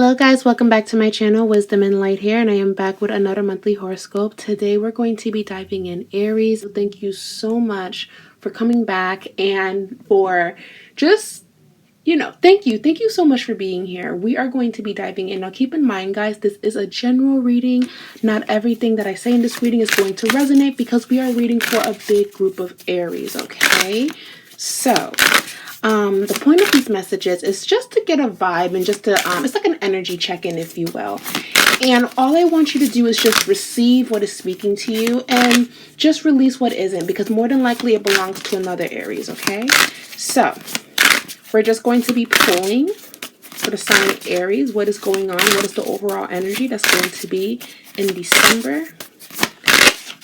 Hello guys, welcome back to my channel, Wisdom and Light here, and I am back with another monthly horoscope. Today we're going to be diving in Aries. Thank you so much for coming back and for just, thank you. Thank you so much for being here. We are going to be diving in. Now keep in mind guys, this is a general reading. Not everything that I say in this reading is going to resonate because we are reading for a big group of Aries, okay? So the point of these messages is just to get a vibe and just to, it's like an energy check-in, if you will. And all I want you to do is just receive what is speaking to you and just release what isn't, because more than likely it belongs to another Aries, okay? So we're just going to be pulling for the sign of Aries. What is going on? What is the overall energy that's going to be in December?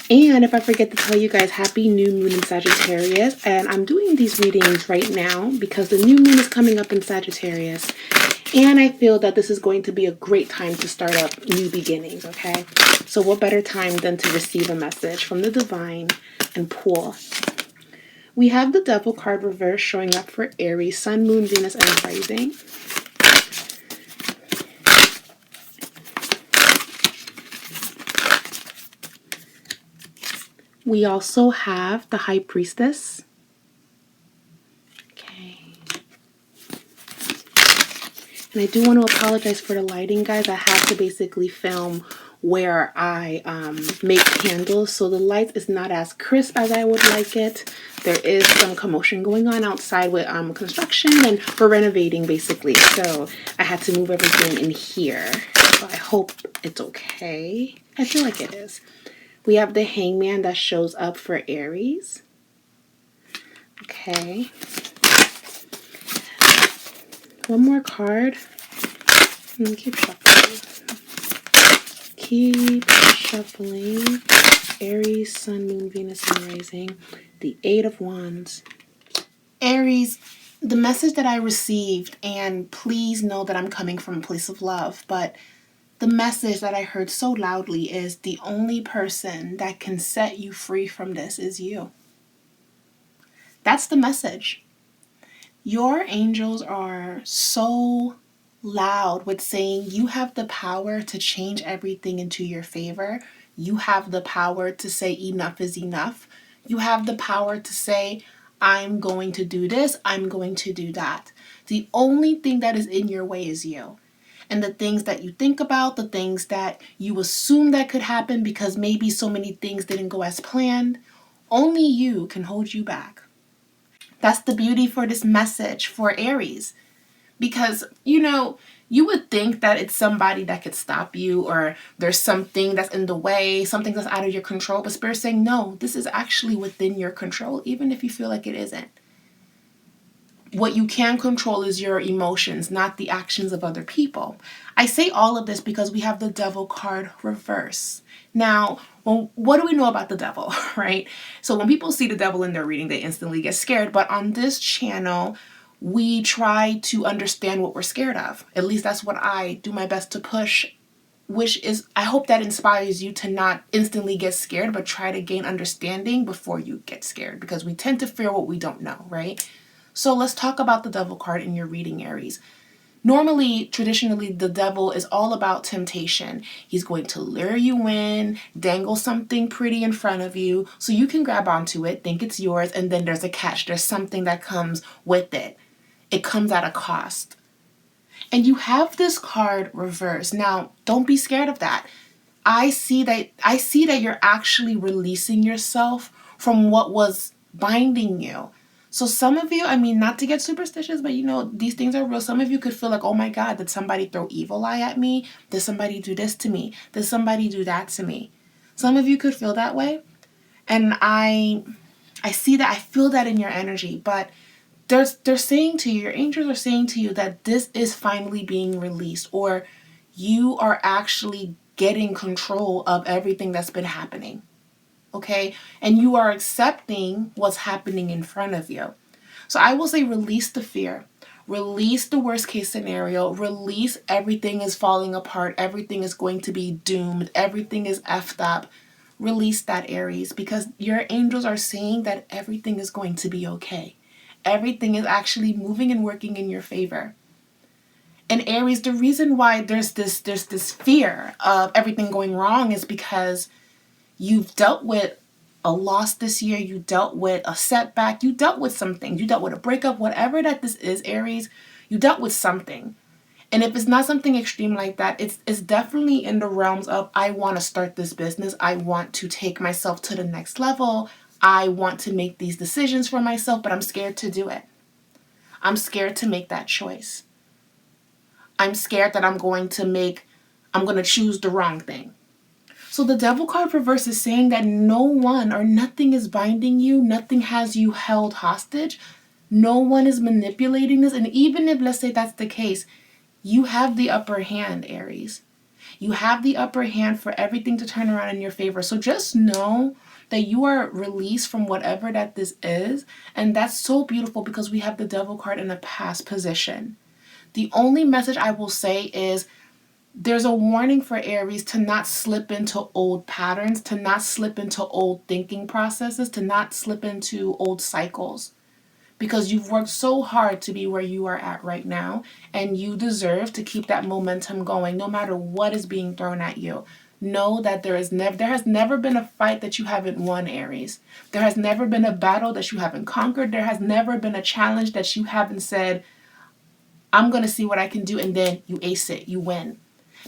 And if I forget to tell you guys, happy new moon in Sagittarius. And I'm doing these readings right now because the new moon is coming up in Sagittarius. And I feel that this is going to be a great time to start up new beginnings, okay? So what better time than to receive a message from the divine and pull. We have the Devil card reverse showing up for Aries, Sun, Moon, Venus, and Rising. We also have the High Priestess. Okay. And I do want to apologize for the lighting, guys. I have to basically film where I make candles, so the light is not as crisp as I would like it. There is some commotion going on outside with construction, and we're renovating basically. So I had to move everything in here. So I hope it's okay. I feel like it is. We have the Hangman that shows up for Aries. Okay. One more card. And keep shuffling. Keep shuffling. Aries, Sun, Moon, Venus, and Rising. The Eight of Wands. Aries, the message that I received, and please know that I'm coming from a place of love, but the message that I heard so loudly is the only person that can set you free from this is you. That's the message. Your angels are so loud with saying you have the power to change everything into your favor. You have the power to say enough is enough. You have the power to say, I'm going to do this, I'm going to do that. The only thing that is in your way is you. And the things that you think about, the things that you assume that could happen because maybe so many things didn't go as planned, only you can hold you back. That's the beauty for this message for Aries. Because, you would think that it's somebody that could stop you, or there's something that's in the way, something that's out of your control. But Spirit's saying, no, this is actually within your control, even if you feel like it isn't. What you can control is your emotions, not the actions of other people. I say all of this because we have the Devil card reverse. Now, what do we know about the devil, right? So when people see the devil in their reading, they instantly get scared. But on this channel, we try to understand what we're scared of. At least that's what I do my best to push, which is, I hope that inspires you to not instantly get scared, but try to gain understanding before you get scared, because we tend to fear what we don't know, right? So let's talk about the Devil card in your reading, Aries. Normally, traditionally, the devil is all about temptation. He's going to lure you in, dangle something pretty in front of you so you can grab onto it, think it's yours, and then there's a catch. There's something that comes with it. It comes at a cost. And you have this card reversed. Now, don't be scared of that. I see that you're actually releasing yourself from what was binding you. So some of you, not to get superstitious, but these things are real. Some of you could feel like, oh my God, did somebody throw evil eye at me? Did somebody do this to me? Did somebody do that to me? Some of you could feel that way. And I see that, I feel that in your energy, but they're saying to you, your angels are saying to you that this is finally being released, or you are actually getting control of everything that's been happening. Okay? And you are accepting what's happening in front of you. So I will say release the fear. Release the worst case scenario. Release everything is falling apart. Everything is going to be doomed. Everything is effed up. Release that, Aries, because your angels are saying that everything is going to be okay. Everything is actually moving and working in your favor. And Aries, the reason why there's this fear of everything going wrong is because you've dealt with a loss this year, you dealt with a setback, you dealt with something, you dealt with a breakup, whatever that this is, Aries, you dealt with something. And if it's not something extreme like that, it's definitely in the realms of, I want to start this business, I want to take myself to the next level, I want to make these decisions for myself, but I'm scared to do it. I'm scared to make that choice. I'm scared that I'm going to choose the wrong thing. So the Devil card reverse is saying that no one or nothing is binding you, nothing has you held hostage, no one is manipulating this. And even if, let's say that's the case, you have the upper hand, Aries. You have the upper hand for everything to turn around in your favor. So just know that you are released from whatever that this is. And that's so beautiful because we have the Devil card in a past position. The only message I will say is there's a warning for Aries to not slip into old patterns, to not slip into old thinking processes, to not slip into old cycles. Because you've worked so hard to be where you are at right now, and you deserve to keep that momentum going no matter what is being thrown at you. Know that there has never been a fight that you haven't won, Aries. There has never been a battle that you haven't conquered. There has never been a challenge that you haven't said, I'm going to see what I can do, and then you ace it, you win.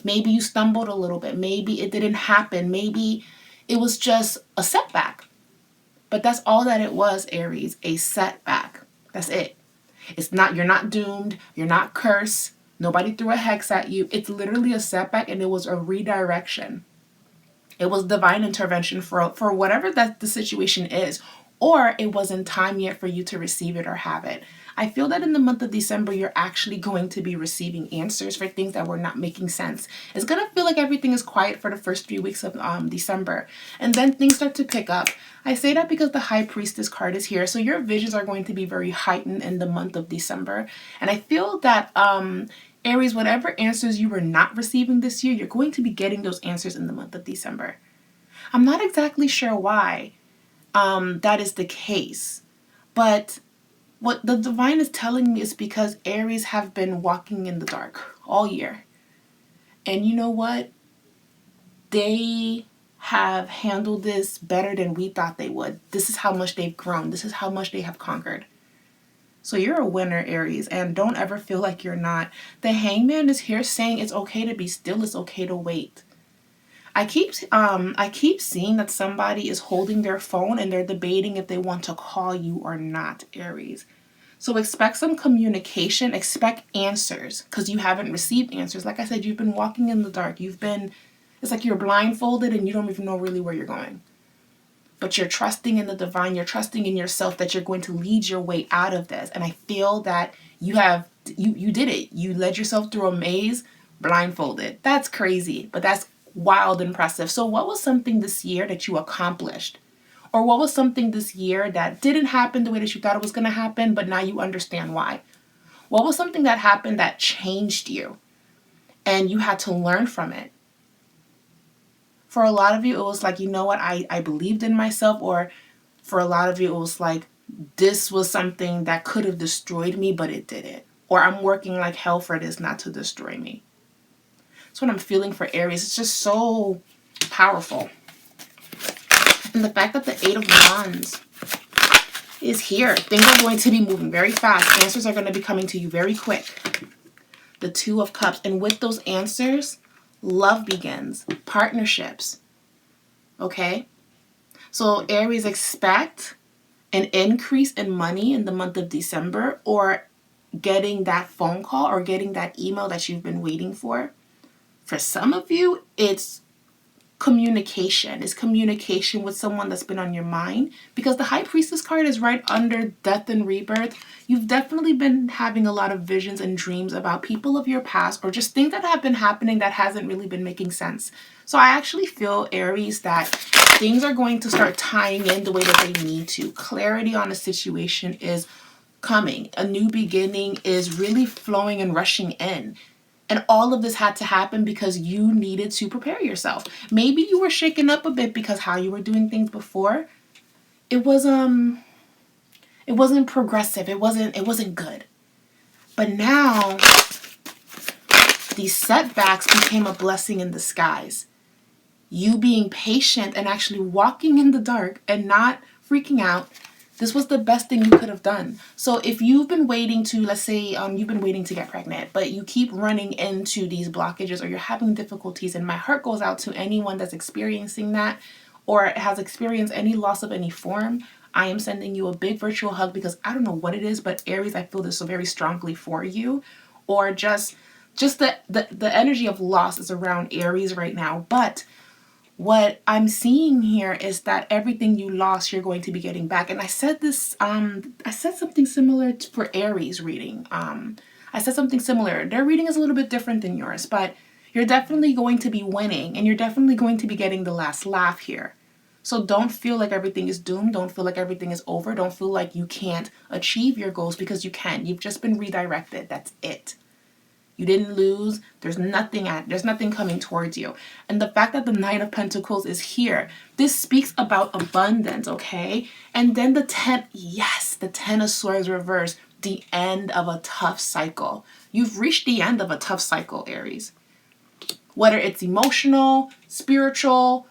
Maybe you stumbled a little bit. Maybe it didn't happen. Maybe it was just a setback. But that's all that it was, Aries, a setback. That's it. You're not doomed. You're not cursed. Nobody threw a hex at you. It's literally a setback, and it was a redirection. It was divine intervention for whatever that the situation is. Or it wasn't time yet for you to receive it or have it. I feel that in the month of December, you're actually going to be receiving answers for things that were not making sense. It's going to feel like everything is quiet for the first 3 weeks of December. And then things start to pick up. I say that because the High Priestess card is here. So your visions are going to be very heightened in the month of December. And I feel that Aries, whatever answers you were not receiving this year, you're going to be getting those answers in the month of December. I'm not exactly sure why that is the case. But what the divine is telling me is because Aries have been walking in the dark all year. And you know what? They have handled this better than we thought they would. This is how much they've grown. This is how much they have conquered. So you're a winner, Aries, and don't ever feel like you're not. The Hangman is here saying it's okay to be still. It's okay to wait. I keep seeing that somebody is holding their phone and they're debating if they want to call you or not, Aries. So expect some communication, expect answers, because you haven't received answers. Like I said, you've been walking in the dark. It's like you're blindfolded and you don't even know really where you're going. But you're trusting in the divine, you're trusting in yourself that you're going to lead your way out of this. And I feel that you did it. You led yourself through a maze blindfolded. That's crazy, but that's wild impressive. So what was something this year that you accomplished? Or what was something this year that didn't happen the way that you thought it was going to happen, but now you understand why? What was something that happened that changed you and you had to learn from it? For a lot of you, it was like, you know what, I believed in myself. Or for a lot of you, it was like, this was something that could have destroyed me, but it didn't. Or I'm working like hell for this not to destroy me. That's what I'm feeling for Aries. It's just so powerful. And the fact that the Eight of Wands is here. Things are going to be moving very fast. Answers are going to be coming to you very quick. The Two of Cups. And with those answers, love begins. Partnerships. Okay? So Aries, expect an increase in money in the month of December, or getting that phone call or getting that email that you've been waiting for. For some of you, it's communication. It's communication with someone that's been on your mind, because the High Priestess card is right under death and rebirth. You've definitely been having a lot of visions and dreams about people of your past, or just things that have been happening that hasn't really been making sense. So I actually feel, Aries, that things are going to start tying in the way that they need to. Clarity on a situation is coming. A new beginning is really flowing and rushing in. And all of this had to happen because you needed to prepare yourself. Maybe you were shaken up a bit because how you were doing things before, it wasn't progressive. It wasn't good. But now these setbacks became a blessing in disguise. You being patient and actually walking in the dark and not freaking out, this was the best thing you could have done. So if you've been waiting to, let's say you've been waiting to get pregnant, but you keep running into these blockages or you're having difficulties, and my heart goes out to anyone that's experiencing that or has experienced any loss of any form. I am sending you a big virtual hug, because I don't know what it is, but Aries, I feel this so very strongly for you. Or just the energy of loss is around Aries right now. But what I'm seeing here is that everything you lost, you're going to be getting back. And I said this, I said something similar for Aries reading. I said something similar. Their reading is a little bit different than yours, but you're definitely going to be winning, and you're definitely going to be getting the last laugh here. So don't feel like everything is doomed. Don't feel like everything is over. Don't feel like you can't achieve your goals, because you can. You've just been redirected. That's it. You didn't lose. There's nothing coming towards you. And the fact that the Knight of Pentacles is here, this speaks about abundance, okay? And then the 10, yes, the 10 of Swords reversed, the end of a tough cycle. You've reached the end of a tough cycle, Aries. Whether it's emotional, spiritual,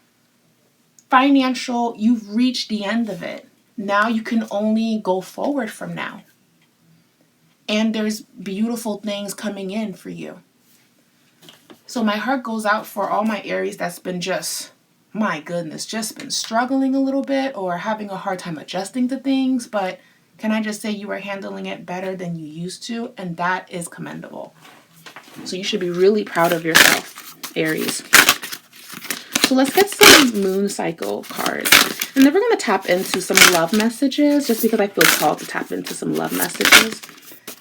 financial, you've reached the end of it. Now you can only go forward from now. And there's beautiful things coming in for you. So my heart goes out for all my Aries that's been just, my goodness, just been struggling a little bit or having a hard time adjusting to things. But can I just say you are handling it better than you used to? And that is commendable. So you should be really proud of yourself, Aries. So let's get some moon cycle cards. And then we're going to tap into some love messages, just because I feel called to tap into some love messages.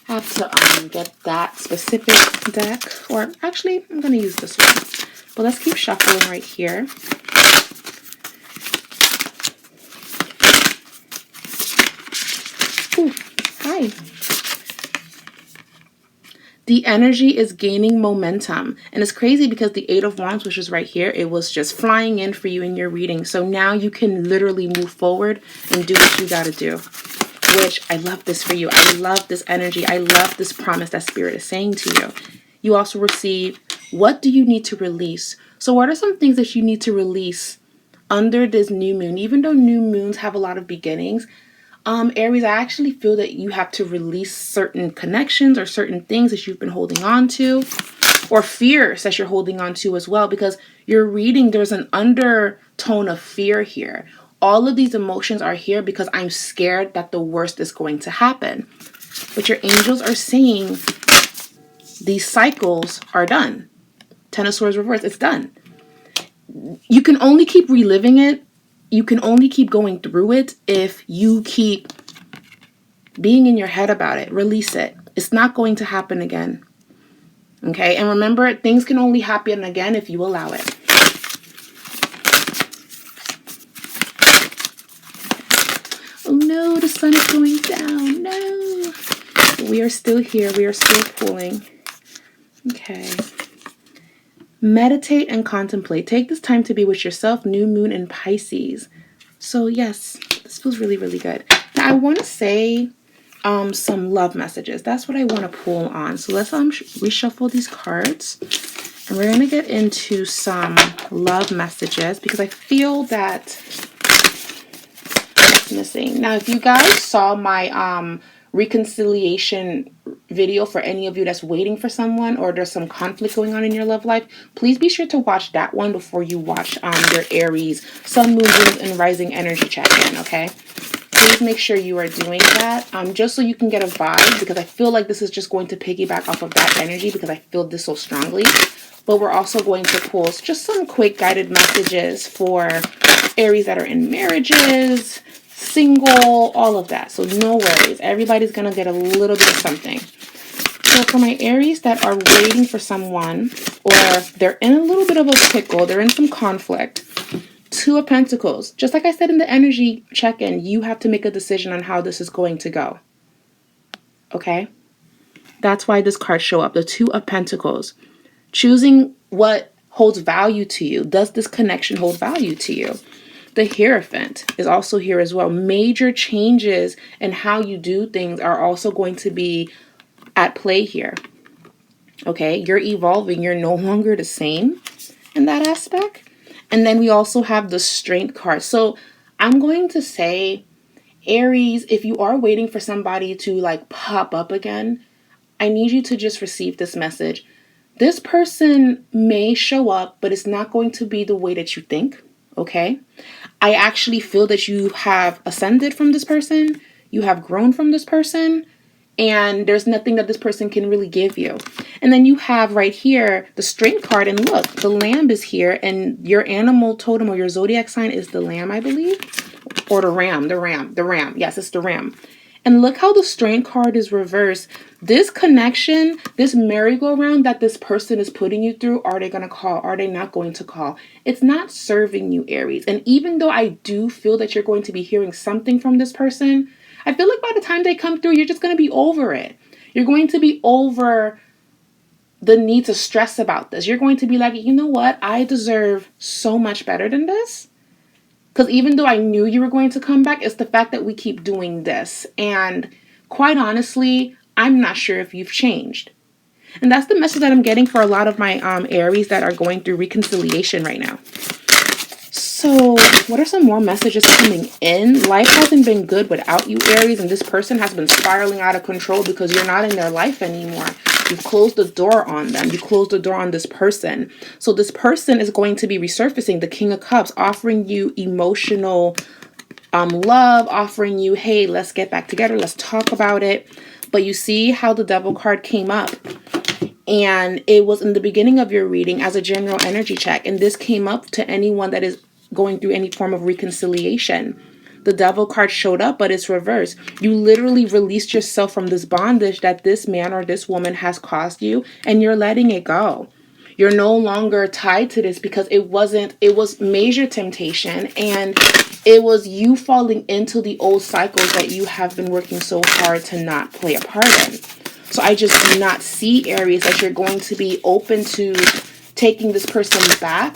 I have to get that specific deck, or actually I'm going to use this one. But let's keep shuffling right here. Ooh, hi. The energy is gaining momentum, and it's crazy because the 8 of Wands, which is right here, it was just flying in for you in your reading. So now you can literally move forward and do what you got to do. Which I love this for you. I love this energy. I love this promise that Spirit is saying to you. You also receive, what do you need to release? So what are some things that you need to release under this new moon? Even though new moons have a lot of beginnings, Aries, I actually feel that you have to release certain connections or certain things that you've been holding on to, or fears that you're holding on to as well, because you're reading, there's an undertone of fear here. All of these emotions are here because I'm scared that the worst is going to happen. But your angels are saying these cycles are done. 10 of Swords reversed, it's done. You can only keep reliving it. You can only keep going through it if you keep being in your head about it. Release it. It's not going to happen again. Okay? And remember, things can only happen again if you allow it. Oh no, the sun is going down. No. We are still here. We are still pulling. Okay. Meditate and contemplate. Take this time to be with yourself. New moon in Pisces. So yes, this feels really, really good. Now I want to say some love messages. That's what I want to pull on. So let's reshuffle these cards. And we're going to get into some love messages because I feel that it's missing. Now, if you guys saw my reconciliation video for any of you that's waiting for someone or there's some conflict going on in your love life, please be sure to watch that one before you watch your Aries Sun, Moon, Venus, and Rising energy check-in, okay? Please make sure you are doing that just so you can get a vibe, because I feel like this is just going to piggyback off of that energy because I feel this so strongly. But we're also going to pull just some quick guided messages for Aries that are in marriages, single, all of that. So no worries. Everybody's going to get a little bit of something. So for my Aries that are waiting for someone, or they're in a little bit of a pickle, they're in some conflict. 2 of Pentacles. Just like I said in the energy check-in, you have to make a decision on how this is going to go. Okay? That's why this card show up. The 2 of Pentacles. Choosing what holds value to you. Does this connection hold value to you? The Hierophant is also here as well. Major changes in how you do things are also going to be at play here. Okay, you're evolving. You're no longer the same in that aspect. And then we also have the Strength card. So I'm going to say, Aries, if you are waiting for somebody to like pop up again, I need you to just receive this message. This person may show up, but it's not going to be the way that you think. Okay? I actually feel that you have ascended from this person. You have grown from this person. And there's nothing that this person can really give you. And then you have right here the Strength card, and look, the lamb is here, and your animal totem or your zodiac sign is the lamb, I believe, or the ram. Yes, it's the ram. And look how the Strength card is reversed. This connection, this merry-go-round that this person is putting you through, are they going to call? Are they not going to call? It's not serving you, Aries. And even though I do feel that you're going to be hearing something from this person, I feel like by the time they come through, you're just going to be over it. You're going to be over the need to stress about this. You're going to be like, you know what? I deserve so much better than this. Because even though I knew you were going to come back, it's the fact that we keep doing this. And quite honestly, I'm not sure if you've changed. And that's the message that I'm getting for a lot of my Aries that are going through reconciliation right now. So what are some more messages coming in? Life hasn't been good without you, Aries, and this person has been spiraling out of control because you're not in their life anymore. You've closed the door on them. You closed the door on this person. So this person is going to be resurfacing, the King of Cups, offering you emotional love, offering you, hey, let's get back together. Let's talk about it. But you see how the Devil card came up. And it was in the beginning of your reading as a general energy check. And this came up to anyone that is going through any form of reconciliation. The Devil card showed up, but it's reversed. You literally released yourself from this bondage that this man or this woman has caused you, and you're letting it go. You're no longer tied to this because it was major temptation, and it was you falling into the old cycles that you have been working so hard to not play a part in. So I just do not see, Aries, that you're going to be open to taking this person back.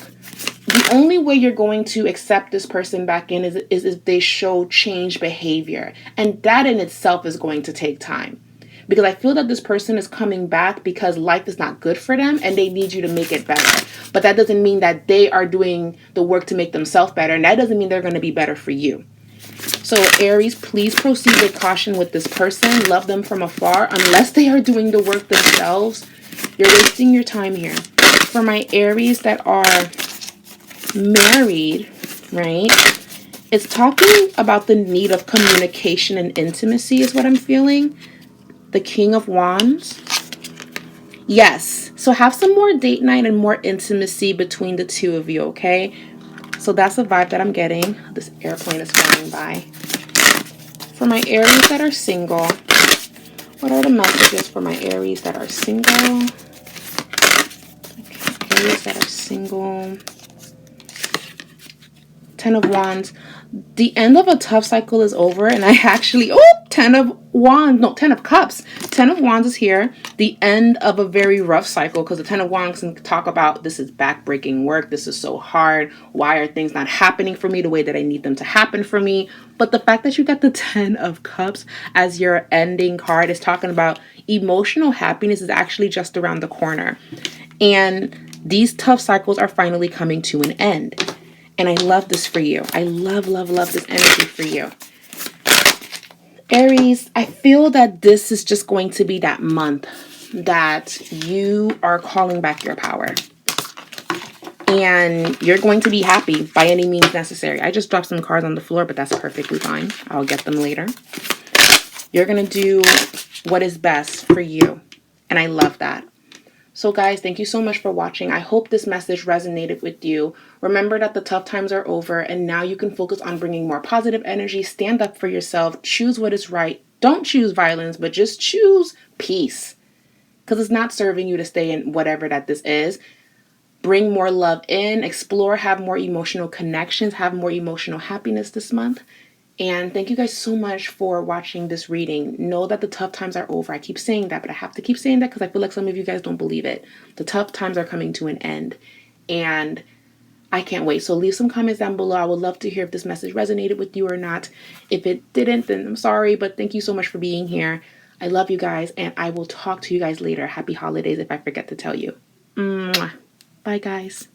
The only way you're going to accept this person back in is if they show change behavior. And that in itself is going to take time. Because I feel that this person is coming back because life is not good for them and they need you to make it better. But that doesn't mean that they are doing the work to make themselves better. And that doesn't mean they're going to be better for you. So Aries, please proceed with caution with this person. Love them from afar. Unless they are doing the work themselves, you're wasting your time here. For my Aries that are married, right? It's talking about the need of communication and intimacy is what I'm feeling. The King of Wands. Yes. So have some more date night and more intimacy between the two of you, okay? So that's a vibe that I'm getting. This airplane is flying by. For my Aries that are single, what are the messages for my Aries that are single? Okay, Aries that are single. 10 of Wands. The end of a tough cycle is over, and I actually, 10 of Wands, no, 10 of Cups. 10 of Wands is here. The end of a very rough cycle, because the 10 of Wands can talk about this is backbreaking work. This is so hard. Why are things not happening for me the way that I need them to happen for me? But the fact that you got the 10 of Cups as your ending card is talking about emotional happiness is actually just around the corner. And these tough cycles are finally coming to an end. And I love this for you. I love this energy for you. Aries, I feel that this is just going to be that month that you are calling back your power. And you're going to be happy by any means necessary. I just dropped some cards on the floor, but that's perfectly fine. I'll get them later. You're going to do what is best for you. And I love that. So guys, thank you so much for watching. I hope this message resonated with you. Remember that the tough times are over and now you can focus on bringing more positive energy. Stand up for yourself. Choose what is right. Don't choose violence, but just choose peace. Because it's not serving you to stay in whatever that this is. Bring more love in. Explore. Have more emotional connections. Have more emotional happiness this month. And thank you guys so much for watching this reading. Know that the tough times are over. I keep saying that, but I have to keep saying that because I feel like some of you guys don't believe it. The tough times are coming to an end. And I can't wait. So leave some comments down below. I would love to hear if this message resonated with you or not. If it didn't, then I'm sorry. But thank you so much for being here. I love you guys, and I will talk to you guys later. Happy holidays if I forget to tell you. Mwah. Bye, guys.